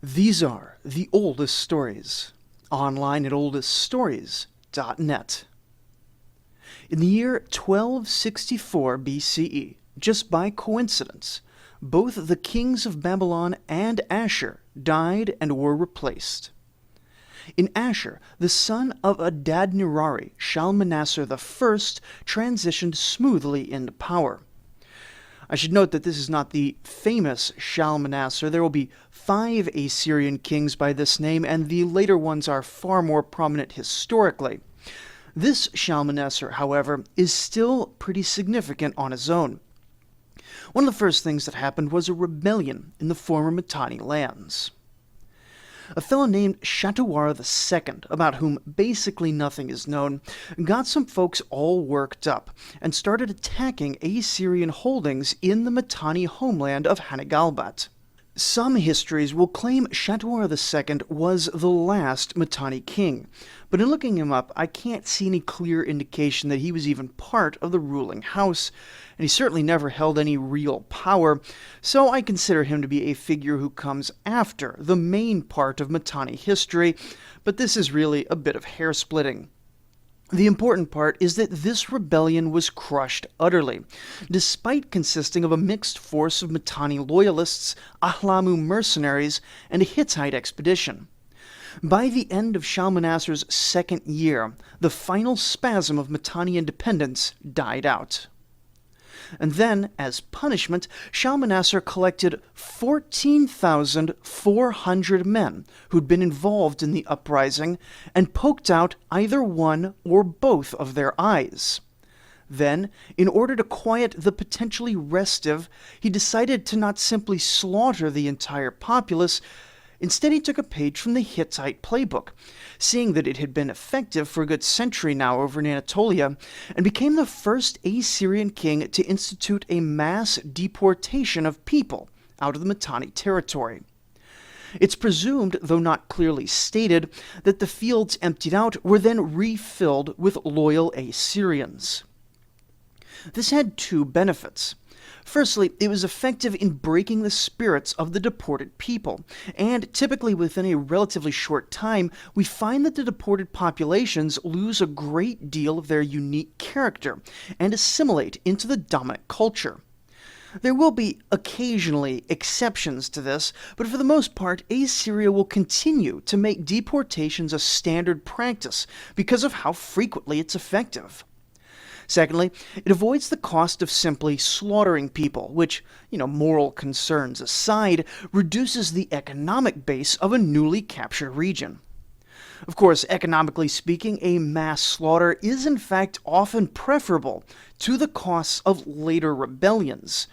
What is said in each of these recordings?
These are the oldest stories, online at oldeststories.net. In the year 1264 BCE, just by coincidence, both the kings of Babylon and Assur died and were replaced. In Assur, the son of Adad-nirari, Shalmaneser I, transitioned smoothly into power. I should note that this is not the famous Shalmaneser. There will be 5 Assyrian kings by this name, and the later ones are far more prominent historically. This Shalmaneser, however, is still pretty significant on his own. One of the first things that happened was a rebellion in the former Mitanni lands. A fellow named Shatawara II, about whom basically nothing is known, got some folks all worked up and started attacking Assyrian holdings in the Mitanni homeland of Hanagalbat. Some histories will claim Shatawara II was the last Mitanni king, but in looking him up, I can't see any clear indication that he was even part of the ruling house, and he certainly never held any real power, so I consider him to be a figure who comes after the main part of Mitanni history, but this is really a bit of hair-splitting. The important part is that this rebellion was crushed utterly, despite consisting of a mixed force of Mitanni loyalists, Ahlamu mercenaries, and a Hittite expedition. By the end of Shalmaneser's second year, the final spasm of Mitanni independence died out. And then, as punishment, Shalmaneser collected 14,400 men who'd been involved in the uprising and poked out either one or both of their eyes. Then, in order to quiet the potentially restive, he decided to not simply slaughter the entire populace. Instead, he took a page from the Hittite playbook, seeing that it had been effective for a good century now over in Anatolia, and became the first Assyrian king to institute a mass deportation of people out of the Mitanni territory. It's presumed, though not clearly stated, that the fields emptied out were then refilled with loyal Assyrians. This had 2 benefits. Firstly, it was effective in breaking the spirits of the deported people, and typically within a relatively short time, we find that the deported populations lose a great deal of their unique character and assimilate into the dominant culture. There will be occasionally exceptions to this, but for the most part, Assyria will continue to make deportations a standard practice because of how frequently it's effective. Secondly, it avoids the cost of simply slaughtering people, which, moral concerns aside, reduces the economic base of a newly captured region. Of course, economically speaking, a mass slaughter is in fact often preferable to the costs of later rebellions.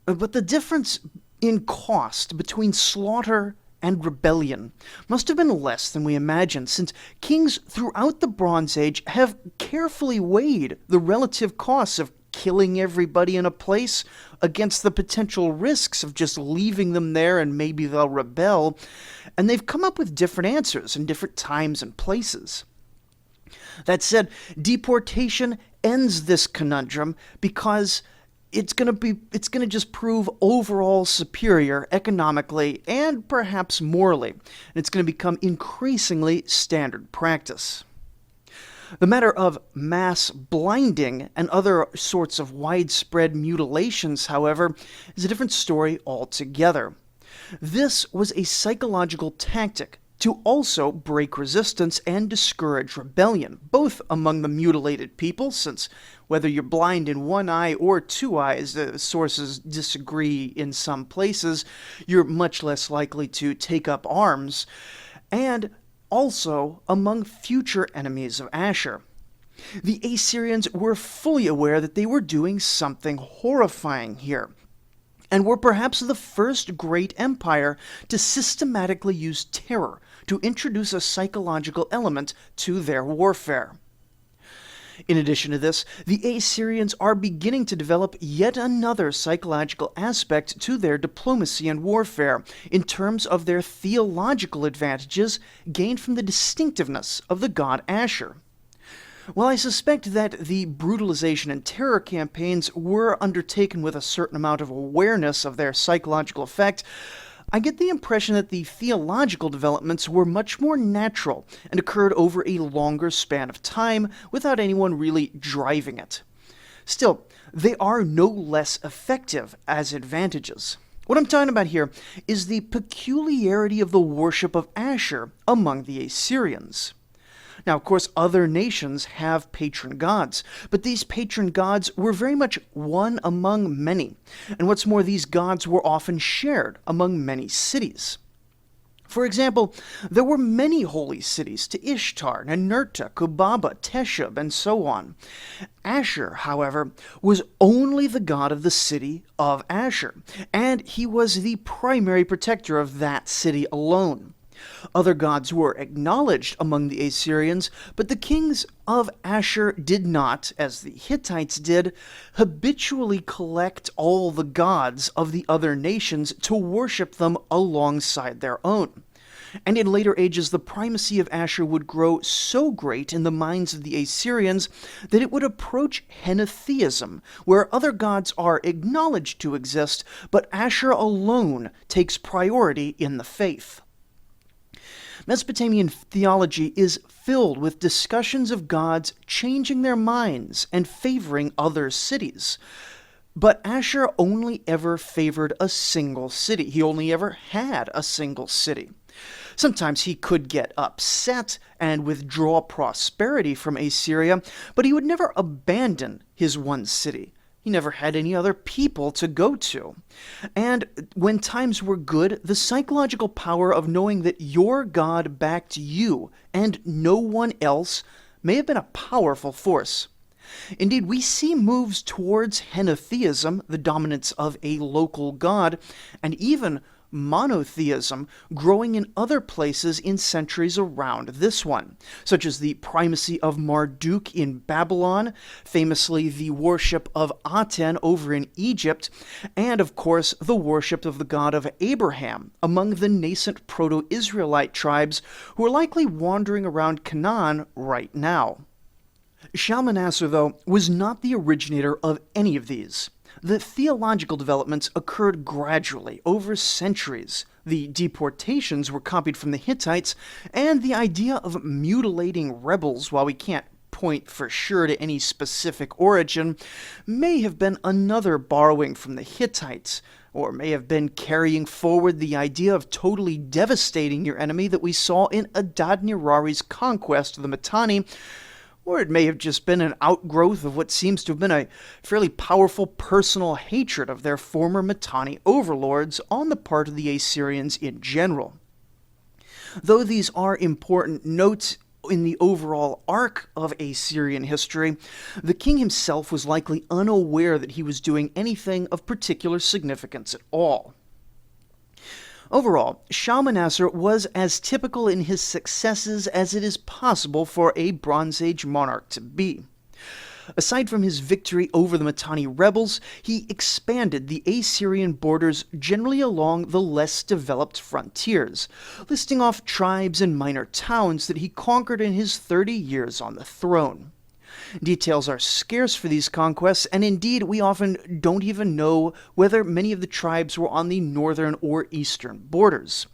But the difference in cost between slaughter and rebellion must have been less than we imagine, since kings throughout the Bronze Age have carefully weighed the relative costs of killing everybody in a place against the potential risks of just leaving them there and maybe they'll rebel, and they've come up with different answers in different times and places. That said, deportation ends this conundrum because it's going to just prove overall superior economically and perhaps morally, and it's going to become increasingly standard practice. The matter of mass blinding and other sorts of widespread mutilations, however, is a different story altogether. This was a psychological tactic to also break resistance and discourage rebellion, both among the mutilated people, since whether you're blind in one eye or 2 eyes, the sources disagree in some places, you're much less likely to take up arms, and also among future enemies of Assur. The Assyrians were fully aware that they were doing something horrifying here, and were perhaps the first great empire to systematically use terror to introduce a psychological element to their warfare. In addition to this, the Assyrians are beginning to develop yet another psychological aspect to their diplomacy and warfare in terms of their theological advantages gained from the distinctiveness of the god Assur. While I suspect that the brutalization and terror campaigns were undertaken with a certain amount of awareness of their psychological effect, I get the impression that the theological developments were much more natural and occurred over a longer span of time without anyone really driving it. Still, they are no less effective as advantages. What I'm talking about here is the peculiarity of the worship of Assur among the Assyrians. Now, of course, other nations have patron gods, but these patron gods were very much one among many, and what's more, these gods were often shared among many cities. For example, there were many holy cities to Ishtar, Ninurta, Kubaba, Teshub, and so on. Assur, however, was only the god of the city of Assur, and he was the primary protector of that city alone. Other gods were acknowledged among the Assyrians, but the kings of Assur did not, as the Hittites did, habitually collect all the gods of the other nations to worship them alongside their own. And in later ages, the primacy of Assur would grow so great in the minds of the Assyrians that it would approach henotheism, where other gods are acknowledged to exist, but Assur alone takes priority in the faith. Mesopotamian theology is filled with discussions of gods changing their minds and favoring other cities. But Assur only ever favored a single city. He only ever had a single city. Sometimes he could get upset and withdraw prosperity from Assyria, but he would never abandon his one city. He never had any other people to go to. And when times were good, the psychological power of knowing that your God backed you and no one else may have been a powerful force. Indeed, we see moves towards henotheism, the dominance of a local god, and even monotheism growing in other places in centuries around this one, such as the primacy of Marduk in Babylon, famously the worship of Aten over in Egypt, and of course the worship of the god of Abraham among the nascent proto-Israelite tribes who are likely wandering around Canaan right now. Shalmaneser, though, was not the originator of any of these. The theological developments occurred gradually, over centuries. The deportations were copied from the Hittites, and the idea of mutilating rebels, while we can't point for sure to any specific origin, may have been another borrowing from the Hittites, or may have been carrying forward the idea of totally devastating your enemy that we saw in Adad-nirari's conquest of the Mitanni, or it may have just been an outgrowth of what seems to have been a fairly powerful personal hatred of their former Mitanni overlords on the part of the Assyrians in general. Though these are important notes in the overall arc of Assyrian history, the king himself was likely unaware that he was doing anything of particular significance at all. Overall, Shalmaneser was as typical in his successes as it is possible for a Bronze Age monarch to be. Aside from his victory over the Mitanni rebels, he expanded the Assyrian borders generally along the less developed frontiers, listing off tribes and minor towns that he conquered in his 30 years on the throne. Details are scarce for these conquests, and indeed we often don't even know whether many of the tribes were on the northern or eastern borders.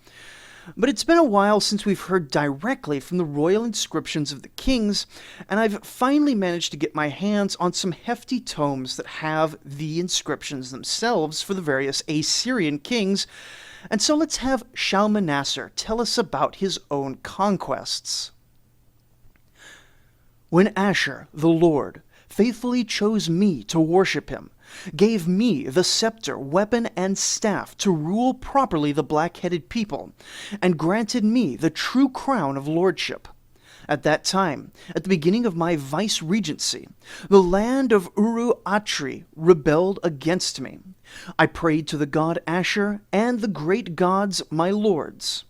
But it's been a while since we've heard directly from the royal inscriptions of the kings, and I've finally managed to get my hands on some hefty tomes that have the inscriptions themselves for the various Assyrian kings, and so let's have Shalmaneser tell us about his own conquests. When Assur, the Lord, faithfully chose me to worship him, gave me the scepter, weapon, and staff to rule properly the black-headed people, and granted me the true crown of lordship. At that time, at the beginning of my vice-regency, the land of Uru-Atri rebelled against me. I prayed to the god Assur and the great gods, my lords.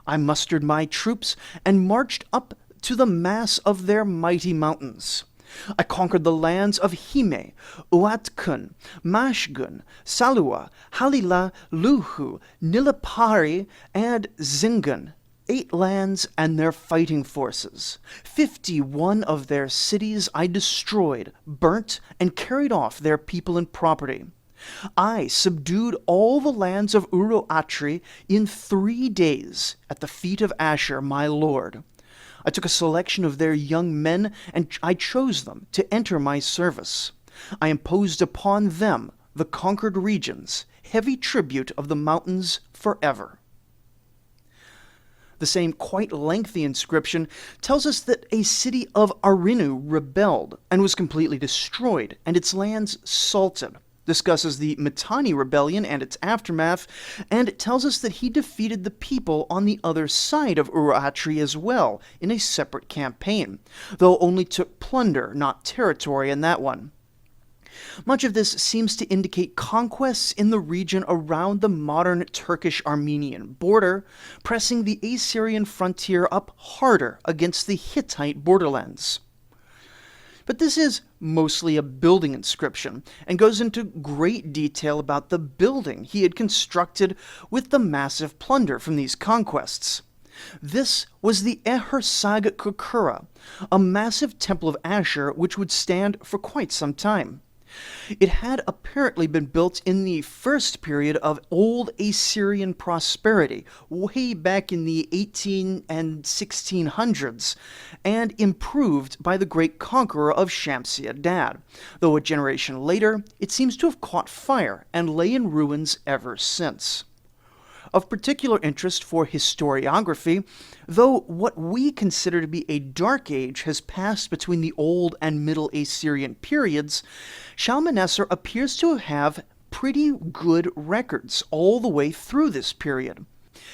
I mustered my troops and marched up to the mass of their mighty mountains. I conquered the lands of Hime, Uatkun, Mashgun, Salua, Halila, Luhu, Nilapari, and Zingun, 8 lands and their fighting forces. 51 of their cities I destroyed, burnt, and carried off their people and property. I subdued all the lands of Uruatri in 3 days at the feet of Assur, my lord. I took a selection of their young men, and I chose them to enter my service. I imposed upon them, the conquered regions, heavy tribute of the mountains forever. The same quite lengthy inscription tells us that a city of Arinu rebelled and was completely destroyed, and its lands salted. Discusses the Mitanni rebellion and its aftermath, and it tells us that he defeated the people on the other side of Uruatri as well, in a separate campaign, though only took plunder, not territory in that one. Much of this seems to indicate conquests in the region around the modern Turkish-Armenian border, pressing the Assyrian frontier up harder against the Hittite borderlands. But this is mostly a building inscription, and goes into great detail about the building he had constructed with the massive plunder from these conquests. This was the Ehersag Kukura, a massive temple of Assur which would stand for quite some time. It had apparently been built in the first period of Old Assyrian prosperity, way back in the 18 and 1600s, and improved by the great conqueror of Shamsi-Adad, though a generation later it seems to have caught fire and lay in ruins ever since. Of particular interest for historiography, though what we consider to be a dark age has passed between the Old and Middle Assyrian periods, Shalmaneser appears to have pretty good records all the way through this period.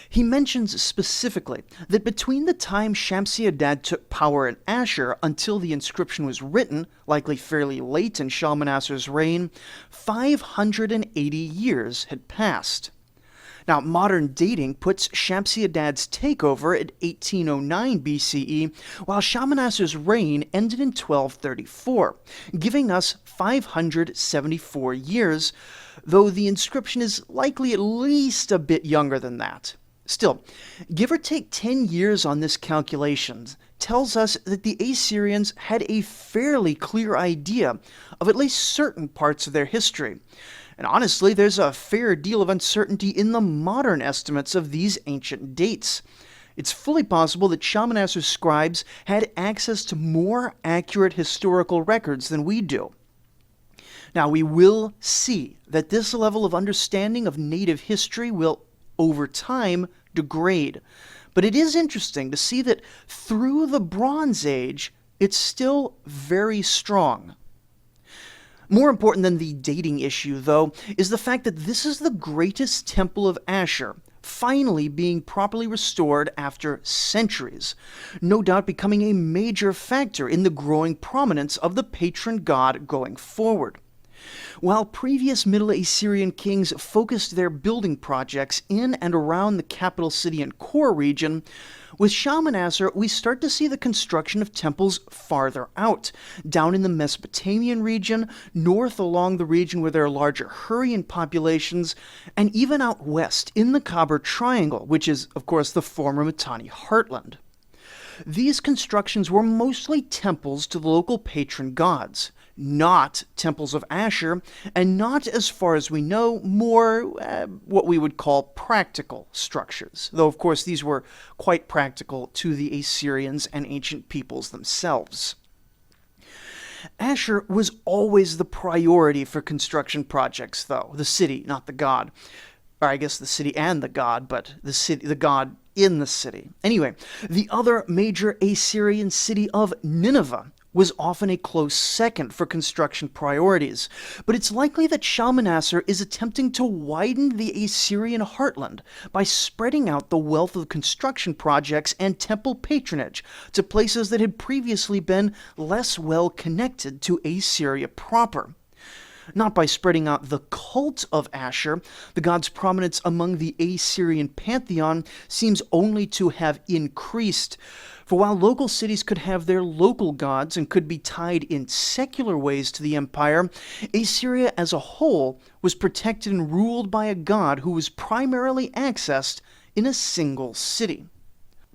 He mentions specifically that between the time Shamsi-Adad took power in Assur until the inscription was written, likely fairly late in Shalmaneser's reign, 580 years had passed. Now, modern dating puts Shamsi-Adad's takeover at 1809 BCE, while Shalmaneser's reign ended in 1234, giving us 574 years, though the inscription is likely at least a bit younger than that. Still, give or take 10 years on this calculation tells us that the Assyrians had a fairly clear idea of at least certain parts of their history. And honestly, there's a fair deal of uncertainty in the modern estimates of these ancient dates. It's fully possible that Shalmaneser's scribes had access to more accurate historical records than we do. Now, we will see that this level of understanding of native history will, over time, degrade. But it is interesting to see that through the Bronze Age, it's still very strong. More important than the dating issue, though, is the fact that this is the greatest temple of Assur, finally being properly restored after centuries, no doubt becoming a major factor in the growing prominence of the patron god going forward. While previous Middle Assyrian kings focused their building projects in and around the capital city and core region, with Shalmaneser we start to see the construction of temples farther out, down in the Mesopotamian region, north along the region where there are larger Hurrian populations, and even out west in the Khabur Triangle, which is, of course, the former Mitanni heartland. These constructions were mostly temples to the local patron gods, not temples of Assur, and not, as far as we know, more what we would call practical structures, though of course these were quite practical to the Assyrians and ancient peoples themselves. Assur was always the priority for construction projects, though, the city, not the god. Or I guess the city and the god, but the god in the city. Anyway, the other major Assyrian city of Nineveh was often a close second for construction priorities, but it's likely that Shalmaneser is attempting to widen the Assyrian heartland by spreading out the wealth of construction projects and temple patronage to places that had previously been less well connected to Assyria proper. Not by spreading out the cult of Assur, the god's prominence among the Assyrian pantheon seems only to have increased. For while local cities could have their local gods and could be tied in secular ways to the empire, Assyria as a whole was protected and ruled by a god who was primarily accessed in a single city.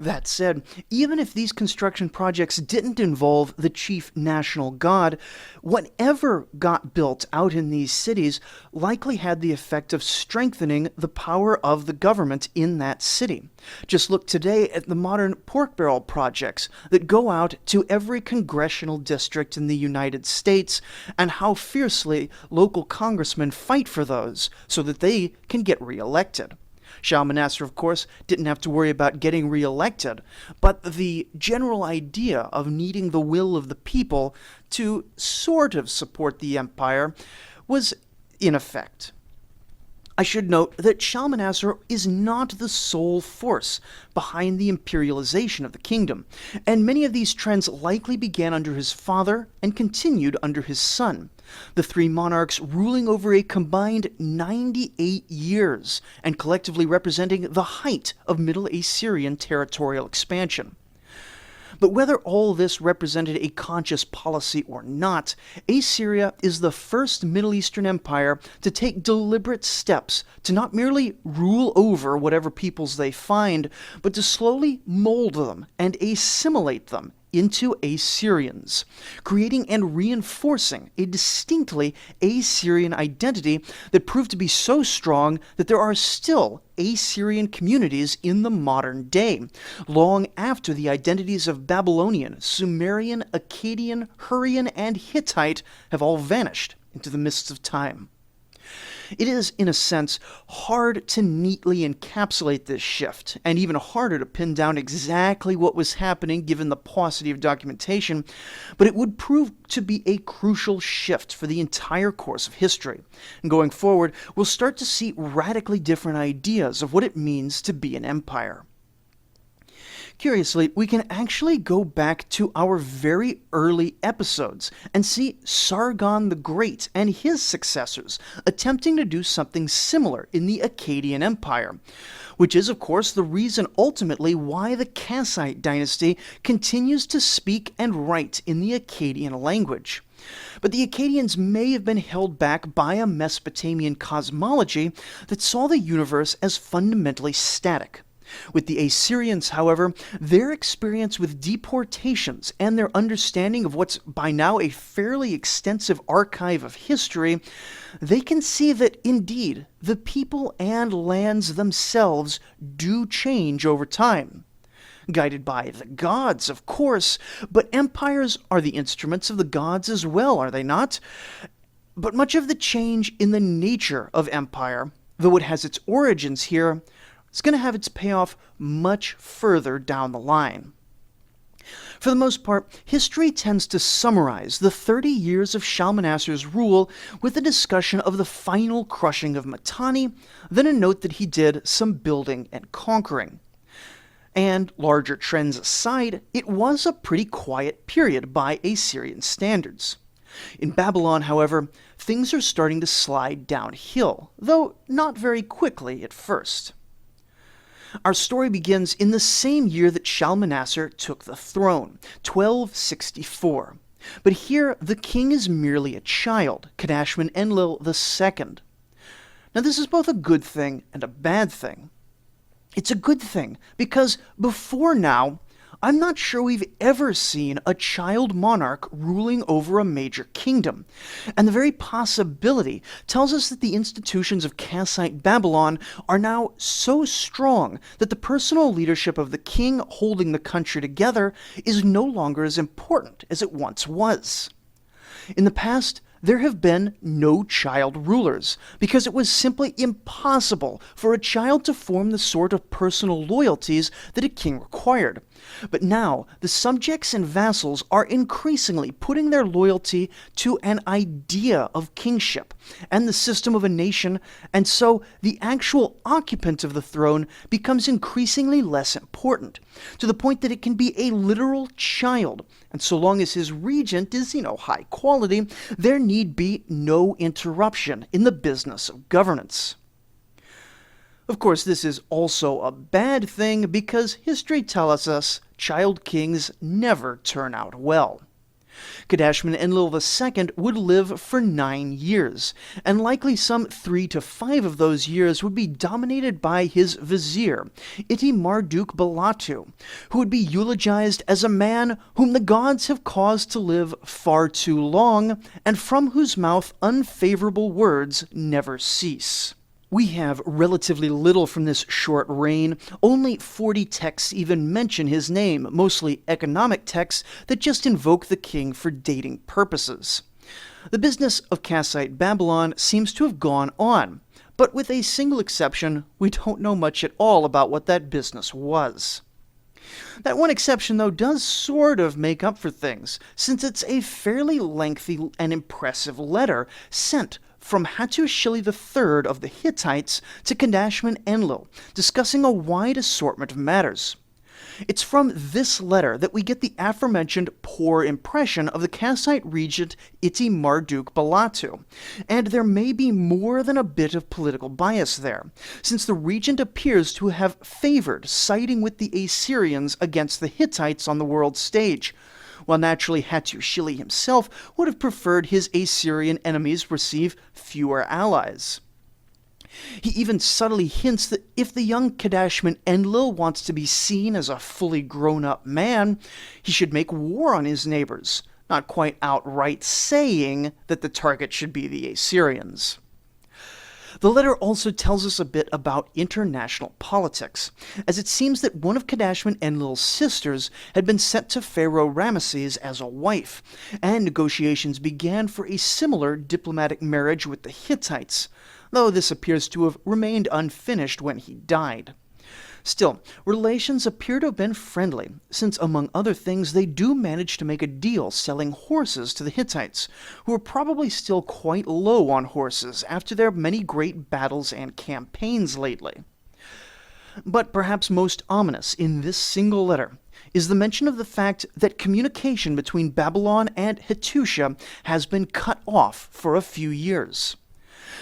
That said, even if these construction projects didn't involve the chief national god, whatever got built out in these cities likely had the effect of strengthening the power of the government in that city. Just look today at the modern pork barrel projects that go out to every congressional district in the United States, and how fiercely local congressmen fight for those so that they can get reelected. Shalmaneser, of course, didn't have to worry about getting reelected, but the general idea of needing the will of the people to sort of support the empire was in effect. I should note that Shalmaneser is not the sole force behind the imperialization of the kingdom, and many of these trends likely began under his father and continued under his son, the three monarchs ruling over a combined 98 years and collectively representing the height of Middle Assyrian territorial expansion. But whether all this represented a conscious policy or not, Assyria is the first Middle Eastern empire to take deliberate steps to not merely rule over whatever peoples they find, but to slowly mold them and assimilate them into Assyrians, creating and reinforcing a distinctly Assyrian identity that proved to be so strong that there are still Assyrian communities in the modern day, long after the identities of Babylonian, Sumerian, Akkadian, Hurrian, and Hittite have all vanished into the mists of time. It is, in a sense, hard to neatly encapsulate this shift, and even harder to pin down exactly what was happening given the paucity of documentation, but it would prove to be a crucial shift for the entire course of history. And going forward, we'll start to see radically different ideas of what it means to be an empire. Curiously, we can actually go back to our very early episodes and see Sargon the Great and his successors attempting to do something similar in the Akkadian Empire, which is, of course, the reason ultimately why the Kassite dynasty continues to speak and write in the Akkadian language. But the Akkadians may have been held back by a Mesopotamian cosmology that saw the universe as fundamentally static. With the Assyrians, however, their experience with deportations and their understanding of what's by now a fairly extensive archive of history, they can see that indeed the people and lands themselves do change over time. Guided by the gods, of course, but empires are the instruments of the gods as well, are they not? But much of the change in the nature of empire, though it has its origins here, it's going to have its payoff much further down the line. For the most part, history tends to summarize the 30 years of Shalmaneser's rule with a discussion of the final crushing of Mitanni, then a note that he did some building and conquering. And larger trends aside, it was a pretty quiet period by Assyrian standards. In Babylon, however, things are starting to slide downhill, though not very quickly at first. Our story begins in the same year that Shalmaneser took the throne, 1264. But here, the king is merely a child, Kadashman-Enlil II. Now, this is both a good thing and a bad thing. It's a good thing because before now, I'm not sure we've ever seen a child monarch ruling over a major kingdom, and the very possibility tells us that the institutions of Kassite Babylon are now so strong that the personal leadership of the king holding the country together is no longer as important as it once was. In the past, there have been no child rulers, because it was simply impossible for a child to form the sort of personal loyalties that a king required. But now, the subjects and vassals are increasingly putting their loyalty to an idea of kingship and the system of a nation, and so the actual occupant of the throne becomes increasingly less important, to the point that it can be a literal child, and so long as his regent is, high quality, there need be no interruption in the business of governance. Of course, this is also a bad thing because history tells us child kings never turn out well. Kadashman-Enlil II would live for 9 years, and likely some 3 to 5 of those years would be dominated by his vizier, Marduk-Balatu, who would be eulogized as a man whom the gods have caused to live far too long, and from whose mouth unfavorable words never cease. We have relatively little from this short reign. Only 40 texts even mention his name, mostly economic texts that just invoke the king for dating purposes. The business of Kassite Babylon seems to have gone on, but with a single exception, we don't know much at all about what that business was. That one exception, though, does sort of make up for things, since it's a fairly lengthy and impressive letter sent from Hattushili III of the Hittites to Kadashman-Enlil, discussing a wide assortment of matters. It's from this letter that we get the aforementioned poor impression of the Kassite regent Marduk-Balatu, and there may be more than a bit of political bias there, since the regent appears to have favored siding with the Assyrians against the Hittites on the world stage, while naturally Hattushili himself would have preferred his Assyrian enemies receive fewer allies. He even subtly hints that if the young Kadashman-Enlil wants to be seen as a fully grown-up man, he should make war on his neighbors, not quite outright saying that the target should be the Assyrians. The letter also tells us a bit about international politics, as it seems that one of Kadashman-Enlil's sisters had been sent to Pharaoh Ramesses as a wife, and negotiations began for a similar diplomatic marriage with the Hittites, though this appears to have remained unfinished when he died. Still, relations appear to have been friendly, since among other things they do manage to make a deal selling horses to the Hittites, who are probably still quite low on horses after their many great battles and campaigns lately. But perhaps most ominous in this single letter is the mention of the fact that communication between Babylon and Hattusha has been cut off for a few years.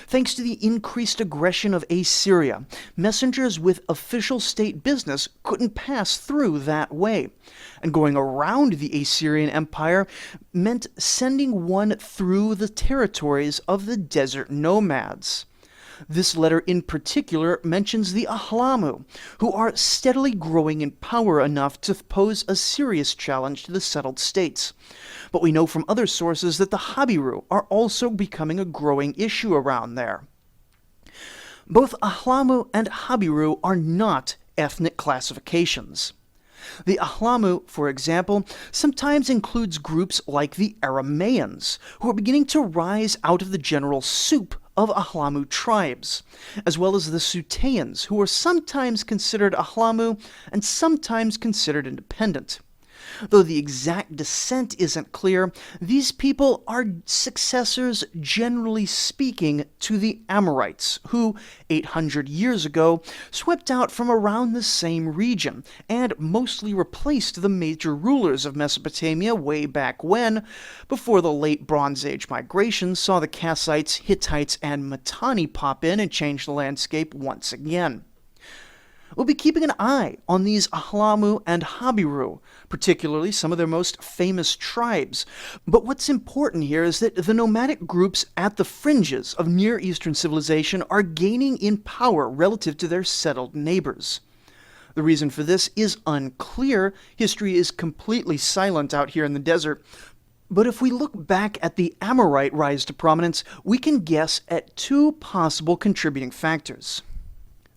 Thanks to the increased aggression of Assyria, messengers with official state business couldn't pass through that way, and going around the Assyrian Empire meant sending one through the territories of the desert nomads. This letter in particular mentions the Ahlamu, who are steadily growing in power enough to pose a serious challenge to the settled states. But we know from other sources that the Habiru are also becoming a growing issue around there. Both Ahlamu and Habiru are not ethnic classifications. The Ahlamu, for example, sometimes includes groups like the Aramaeans, who are beginning to rise out of the general soup of Ahlamu tribes, as well as the Suteans, who are sometimes considered Ahlamu and sometimes considered independent. Though the exact descent isn't clear, these people are successors, generally speaking, to the Amorites, who, 800 years ago, swept out from around the same region, and mostly replaced the major rulers of Mesopotamia way back when, before the late Bronze Age migration saw the Kassites, Hittites, and Mitanni pop in and change the landscape once again. We'll be keeping an eye on these Ahlamu and Habiru, particularly some of their most famous tribes. But what's important here is that the nomadic groups at the fringes of Near Eastern civilization are gaining in power relative to their settled neighbors. The reason for this is unclear. History is completely silent out here in the desert. But if we look back at the Amorite rise to prominence, we can guess at two possible contributing factors.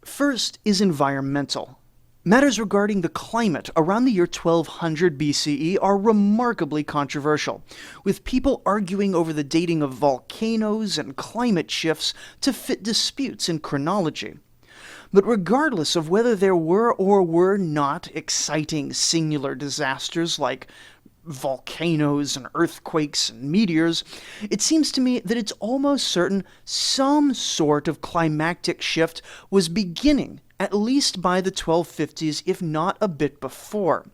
First is environmental. Matters regarding the climate around the year 1200 BCE are remarkably controversial, with people arguing over the dating of volcanoes and climate shifts to fit disputes in chronology. But regardless of whether there were or were not exciting singular disasters like volcanoes and earthquakes and meteors, it seems to me that it's almost certain some sort of climactic shift was beginning, at least by the 1250s, if not a bit before.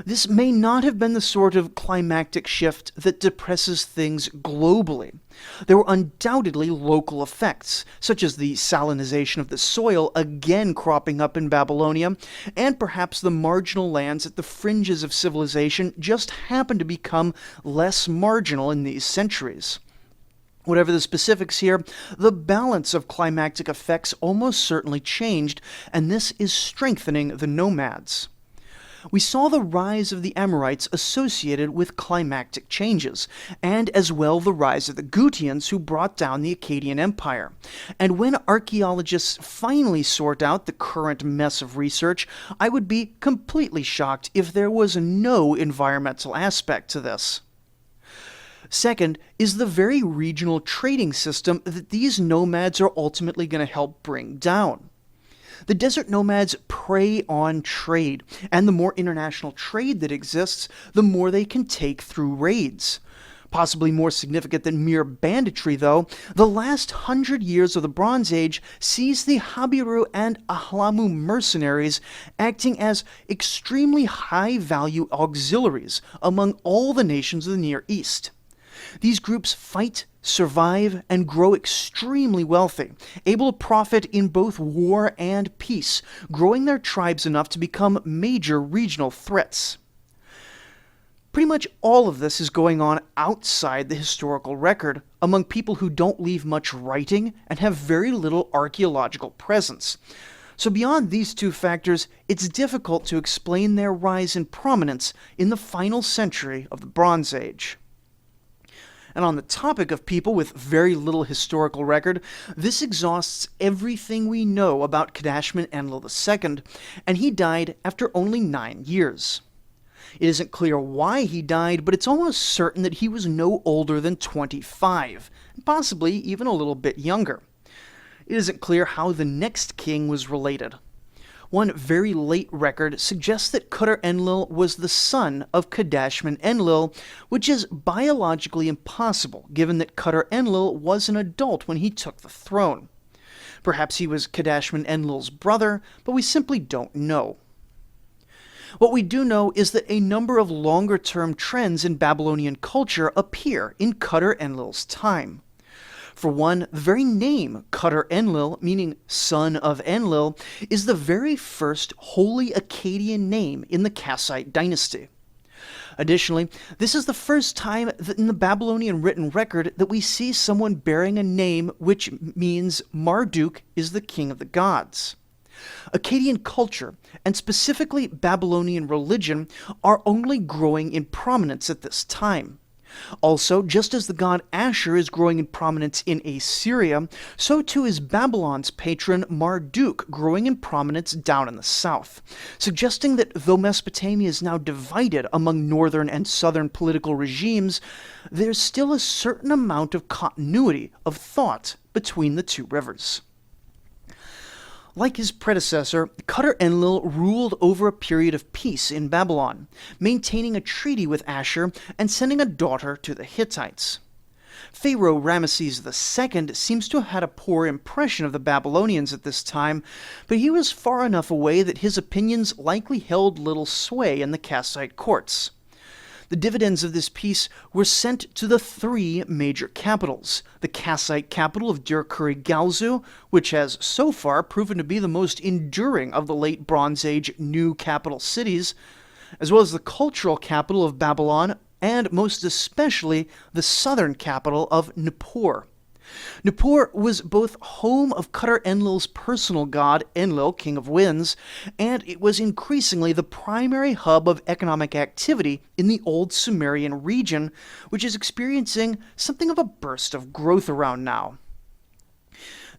This may not have been the sort of climactic shift that depresses things globally. There were undoubtedly local effects, such as the salinization of the soil again cropping up in Babylonia, and perhaps the marginal lands at the fringes of civilization just happened to become less marginal in these centuries. Whatever the specifics here, the balance of climactic effects almost certainly changed, and this is strengthening the nomads. We saw the rise of the Amorites associated with climactic changes, and as well the rise of the Gutians who brought down the Akkadian Empire. And when archaeologists finally sort out the current mess of research, I would be completely shocked if there was no environmental aspect to this. Second is the very regional trading system that these nomads are ultimately going to help bring down. The desert nomads prey on trade, and the more international trade that exists, the more they can take through raids. Possibly more significant than mere banditry, though, the last 100 years of the Bronze Age sees the Habiru and Ahlamu mercenaries acting as extremely high-value auxiliaries among all the nations of the Near East. These groups fight, survive, and grow extremely wealthy, able to profit in both war and peace, growing their tribes enough to become major regional threats. Pretty much all of this is going on outside the historical record, among people who don't leave much writing and have very little archaeological presence. So beyond these two factors, it's difficult to explain their rise in prominence in the final century of the Bronze Age. And on the topic of people with very little historical record, this exhausts everything we know about Kadashman-Enlil II, and he died after only 9 years. It isn't clear why he died, but it's almost certain that he was no older than 25, possibly even a little bit younger. It isn't clear how the next king was related. One very late record suggests that Cutter-Enlil was the son of Kadashman-Enlil, which is biologically impossible, given that Cutter-Enlil was an adult when he took the throne. Perhaps he was Kadashman-Enlil's brother, but we simply don't know. What we do know is that a number of longer-term trends in Babylonian culture appear in Cutter-Enlil's time. For one, the very name Cutter-Enlil, meaning son of Enlil, is the very first wholly Akkadian name in the Kassite dynasty. Additionally, this is the first time that in the Babylonian written record that we see someone bearing a name which means Marduk is the king of the gods. Akkadian culture, and specifically Babylonian religion, are only growing in prominence at this time. Also, just as the god Assur is growing in prominence in Assyria, so too is Babylon's patron Marduk growing in prominence down in the south, suggesting that though Mesopotamia is now divided among northern and southern political regimes, there's still a certain amount of continuity of thought between the two rivers. Like his predecessor, Cutter-Enlil ruled over a period of peace in Babylon, maintaining a treaty with Assur and sending a daughter to the Hittites. Pharaoh Ramesses II seems to have had a poor impression of the Babylonians at this time, but he was far enough away that his opinions likely held little sway in the Kassite courts. The dividends of this peace were sent to the 3 major capitals: the Kassite capital of Dur-Kuri-Galzu, which has so far proven to be the most enduring of the late Bronze Age new capital cities, as well as the cultural capital of Babylon, and most especially the southern capital of Nippur. Nippur was both home of Cutter-Enlil's personal god, Enlil, king of winds, and it was increasingly the primary hub of economic activity in the old Sumerian region, which is experiencing something of a burst of growth around now.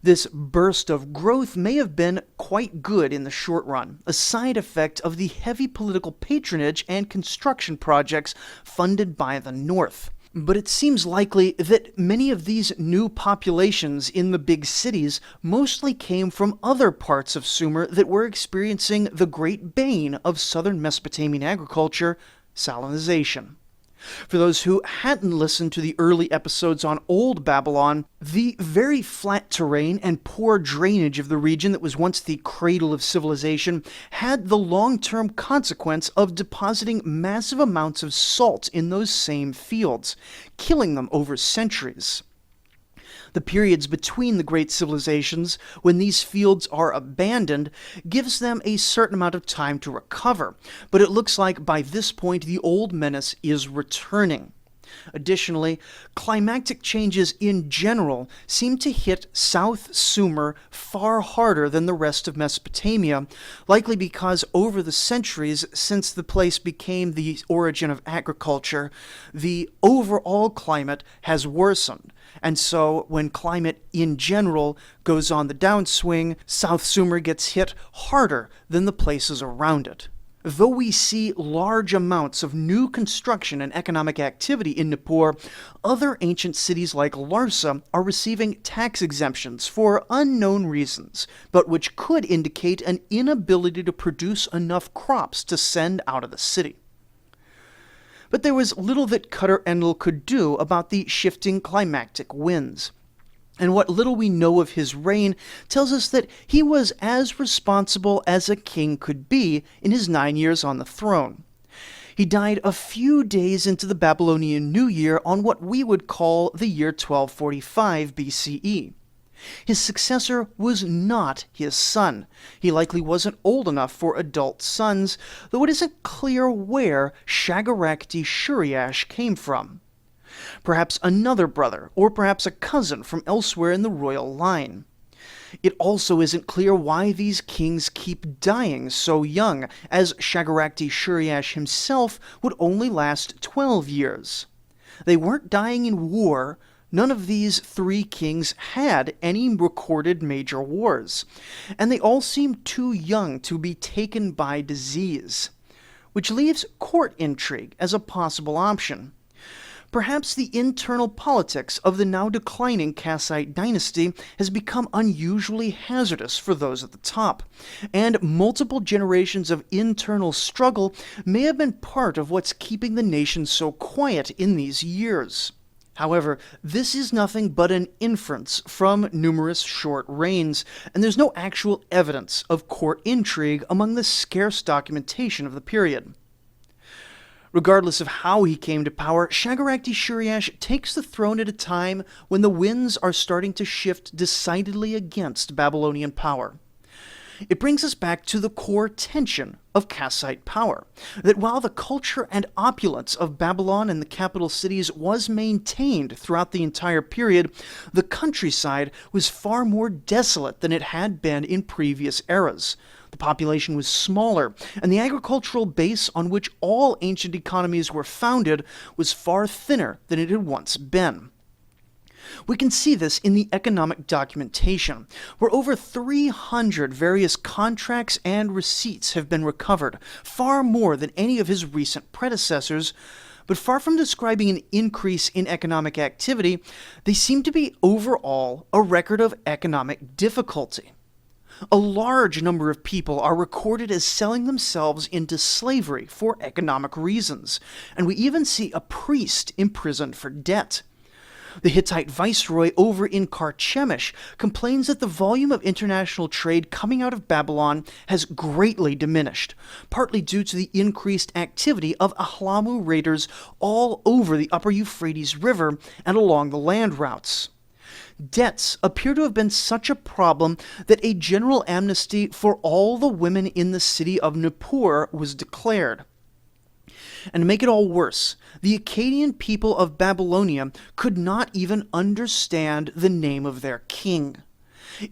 This burst of growth may have been quite good in the short run, a side effect of the heavy political patronage and construction projects funded by the North. But it seems likely that many of these new populations in the big cities mostly came from other parts of Sumer that were experiencing the great bane of southern Mesopotamian agriculture, salinization. For those who hadn't listened to the early episodes on Old Babylon, the very flat terrain and poor drainage of the region that was once the cradle of civilization had the long-term consequence of depositing massive amounts of salt in those same fields, killing them over centuries. The periods between the great civilizations, when these fields are abandoned, gives them a certain amount of time to recover, but it looks like by this point the old menace is returning. Additionally, climactic changes in general seem to hit South Sumer far harder than the rest of Mesopotamia, likely because over the centuries since the place became the origin of agriculture, the overall climate has worsened. And so when climate in general goes on the downswing, South Sumer gets hit harder than the places around it. Though we see large amounts of new construction and economic activity in Nippur, other ancient cities like Larsa are receiving tax exemptions for unknown reasons, but which could indicate an inability to produce enough crops to send out of the city. But there was little that Cutter-Endel could do about the shifting climactic winds. And what little we know of his reign tells us that he was as responsible as a king could be in his 9 years on the throne. He died a few days into the Babylonian New Year on what we would call the year 1245 BCE. His successor was not his son. He likely wasn't old enough for adult sons, though it isn't clear where Shagarachti-Shuriash came from. Perhaps another brother, or perhaps a cousin from elsewhere in the royal line. It also isn't clear why these kings keep dying so young, as Shagarachti-Shuriash himself would only last 12 years. They weren't dying in war. None of these three kings had any recorded major wars, and they all seem too young to be taken by disease, which leaves court intrigue as a possible option. Perhaps the internal politics of the now declining Kassite dynasty has become unusually hazardous for those at the top, and multiple generations of internal struggle may have been part of what's keeping the nation so quiet in these years. However, this is nothing but an inference from numerous short reigns, and there's no actual evidence of court intrigue among the scarce documentation of the period. Regardless of how he came to power, Shagarachti-Shuriash takes the throne at a time when the winds are starting to shift decidedly against Babylonian power. It brings us back to the core tension of Kassite power, that while the culture and opulence of Babylon and the capital cities was maintained throughout the entire period, the countryside was far more desolate than it had been in previous eras. The population was smaller, and the agricultural base on which all ancient economies were founded was far thinner than it had once been. We can see this in the economic documentation, where over 300 various contracts and receipts have been recovered, far more than any of his recent predecessors. But far from describing an increase in economic activity, they seem to be overall a record of economic difficulty. A large number of people are recorded as selling themselves into slavery for economic reasons, and we even see a priest imprisoned for debt. The Hittite viceroy over in Karchemish complains that the volume of international trade coming out of Babylon has greatly diminished, partly due to the increased activity of Ahlamu raiders all over the upper Euphrates River and along the land routes. Debts appear to have been such a problem that a general amnesty for all the women in the city of Nippur was declared. And to make it all worse, the Akkadian people of Babylonia could not even understand the name of their king.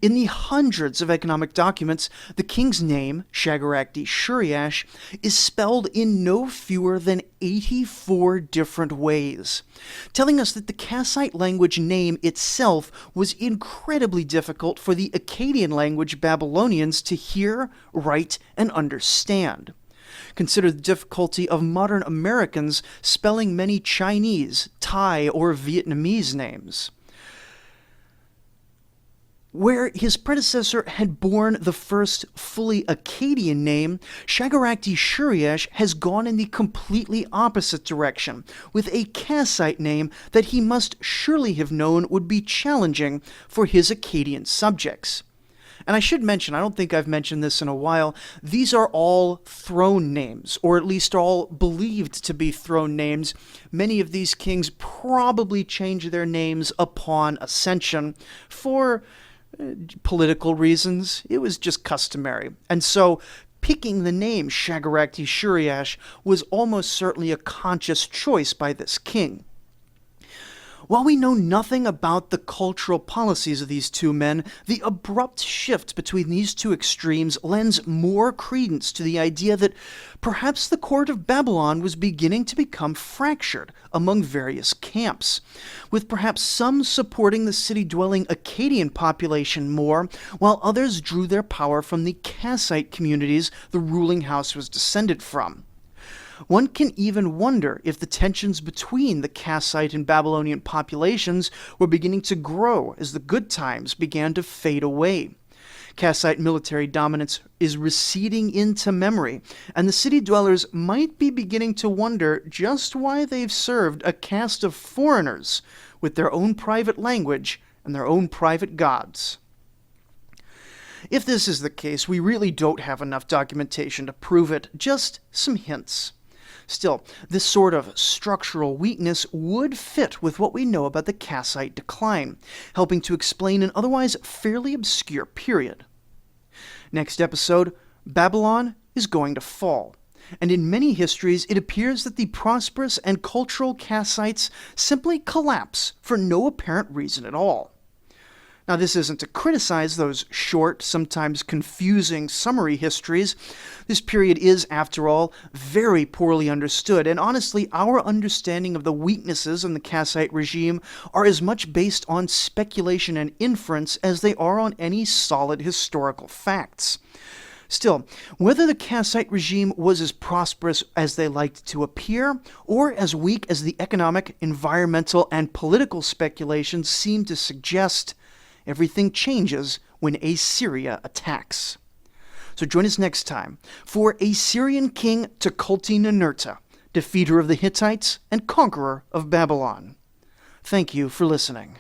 In the hundreds of economic documents, the king's name, Shagarachti-Shuriash, is spelled in no fewer than 84 different ways, telling us that the Kassite language name itself was incredibly difficult for the Akkadian language Babylonians to hear, write, and understand. Consider the difficulty of modern Americans spelling many Chinese, Thai, or Vietnamese names. Where his predecessor had borne the first fully Akkadian name, Shagaraki-Shuriash has gone in the completely opposite direction, with a Kassite name that he must surely have known would be challenging for his Akkadian subjects. And I should mention, I don't think I've mentioned this in a while, these are all throne names, or at least all believed to be throne names. Many of these kings probably changed their names upon ascension for political reasons. It was just customary. And so picking the name Shagaraki-Shuriash was almost certainly a conscious choice by this king. While we know nothing about the cultural policies of these two men, the abrupt shift between these two extremes lends more credence to the idea that perhaps the court of Babylon was beginning to become fractured among various camps, with perhaps some supporting the city-dwelling Akkadian population more, while others drew their power from the Kassite communities the ruling house was descended from. One can even wonder if the tensions between the Kassite and Babylonian populations were beginning to grow as the good times began to fade away. Kassite military dominance is receding into memory, and the city dwellers might be beginning to wonder just why they've served a caste of foreigners with their own private language and their own private gods. If this is the case, we really don't have enough documentation to prove it, just some hints. Still, this sort of structural weakness would fit with what we know about the Kassite decline, helping to explain an otherwise fairly obscure period. Next episode, Babylon is going to fall, and in many histories it appears that the prosperous and cultural Kassites simply collapse for no apparent reason at all. Now, this isn't to criticize those short, sometimes confusing summary histories. This period is, after all, very poorly understood, and honestly, our understanding of the weaknesses in the Kassite regime are as much based on speculation and inference as they are on any solid historical facts. Still, whether the Kassite regime was as prosperous as they liked to appear, or as weak as the economic, environmental, and political speculations seem to suggest, everything changes when Assyria attacks. So join us next time for Assyrian king Tukulti-Ninurta, defeater of the Hittites and conqueror of Babylon. Thank you for listening.